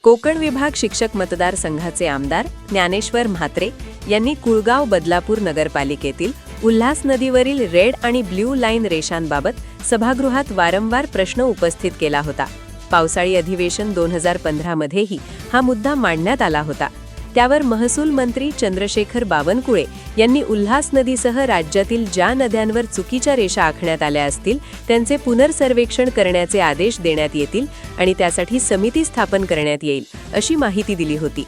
कोकण विभाग शिक्षक मतदारसंघाचे आमदार ज्ञानेश्वर म्हात्रे यांनी कुळगाव बदलापूर नगरपालिकेतील उल्हास नदीवरील रेड आणि ब्ल्यू लाईन रेषांबाबत सभागृहात वारंवार प्रश्न उपस्थित केला होता। पावसाळी अधिवेशन 2015 मध्येही हा मुद्दा मांडण्यात आला होता। त्यावर महसूल मंत्री चंद्रशेखर बावनकुळे यांनी उल्हास नदीसह राज्यातील ज्या नद्यांवर चुकीच्या रेषा आखण्यात आल्या असतील त्यांचे पुनर्सर्वेक्षण करण्याचे आदेश देण्यात येतील आणि त्यासाठी समिती स्थापन करण्यात येईल अशी माहिती दिली होती।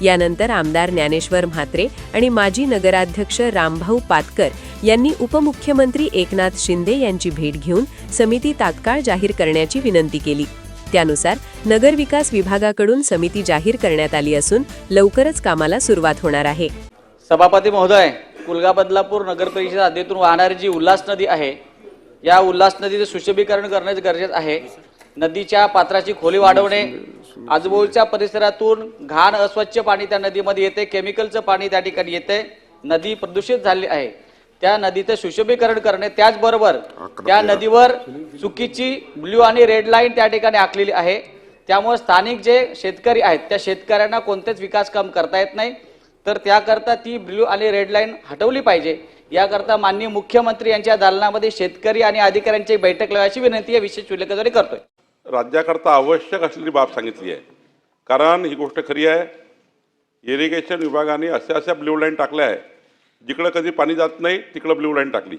यानंतर आमदार ज्ञानेश्वर म्हात्रे आणि माजी नगराध्यक्ष रामभाऊ पातकर यांनी उपमुख्यमंत्री एकनाथ शिंदे यांची भेट घेऊन समिती तात्काळ जाहीर करण्याची विनंती केली। त्यानुसार नगरविकास विभागाकडून समिती जाहीर करण्यात आली असून लवकरच कामाला सुरुवात होणार आहे। सभापती महोदय, कुळगाव बदलापूर नगरपरिषद हद्दीतून वाहणारी जी उल्हास नदी आहे, या उल्हास नदीचे सुशोभीकरण करण्याचे गरजेचे आहे। नदीच्या पात्राची खोली वाढवणे, आजूबाजूच्या परिसरातून घाण अस्वच्छ पाणी त्या नदीमध्ये येते, केमिकलचं पाणी त्या ठिकाणी येते, नदी प्रदूषित झाली आहे। त्या नदीचे सुशोभीकरण करणे, त्याचबरोबर त्या नदीवर चुकीची ब्ल्यू आणि रेड लाईन त्या ठिकाणी आखलेली आहे। त्यामुळे स्थानिक जे शेतकरी आहेत त्या शेतकऱ्यांना कोणतेच विकास काम करता येत नाही, तर त्याकरता ती ब्ल्यू आणि रेड लाईन हटवली पाहिजे। याकरता माननीय मुख्यमंत्री यांच्या दालनामध्ये शेतकरी आणि अधिकाऱ्यांची बैठक लावायची विनंती आहे, विशेष उल्लेखद्वारे करतोय। राज्याकरता आवश्यक असलेली बाब सांगितली आहे, कारण ही गोष्ट खरी आहे। इरिगेशन विभागाने अशा ब्ल्यू लाईन टाकल्या आहे, जिकडं कधी पाणी जात नाही तिकडं ब्ल्यू लाईन टाकली,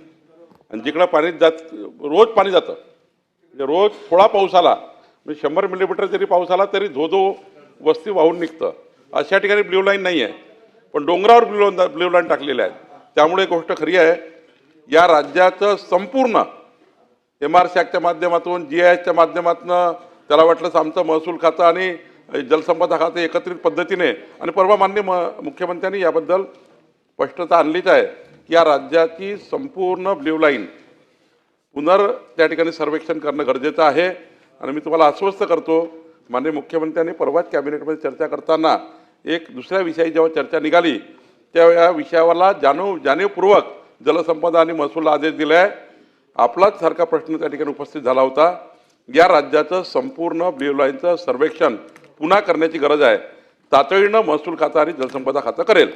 आणि जिकडं पाणी रोज पाणी जातं, म्हणजे रोज थोडा पाऊस आला म्हणजे 100 मिलीमीटर जरी पाऊस आला तरी धो वस्ती वाहून निघतं, अशा ठिकाणी ब्ल्यू लाईन नाही आहे, पण डोंगरावर ब्ल्यू लाईन टाकलेल्या आहेत। त्यामुळे गोष्ट खरी आहे, या राज्याचं संपूर्ण MRC ॲक्टच्या माध्यमातून, GISच्या माध्यमातून, त्याला वाटलंच आमचं महसूल खातं आणि जलसंपदा खातं एकत्रित पद्धतीने, आणि परवा माननीय मुख्यमंत्र्यांनी याबद्दल स्पष्टता आणलीच आहे की या राज्याची संपूर्ण ब्ल्यू लाईन त्या ठिकाणी सर्वेक्षण करणं गरजेचं आहे। आणि मी तुम्हाला आश्वस्त करतो, माननीय मुख्यमंत्र्यांनी परवाच कॅबिनेटमध्ये चर्चा करताना एक दुसऱ्या विषयी जेव्हा चर्चा निघाली तेव्हा या विषयावरला जाणीवपूर्वक जलसंपदा आणि महसूलला आदेश दिला आहे। आपलाच सारखा प्रश्न त्या ठिकाणी उपस्थित झाला होता। या राज्याचं संपूर्ण ब्ल्यू लाईनचं सर्वेक्षण पुन्हा करण्याची गरज आहे। तातडीनं महसूल खातं आणि जलसंपदा खातं करेल।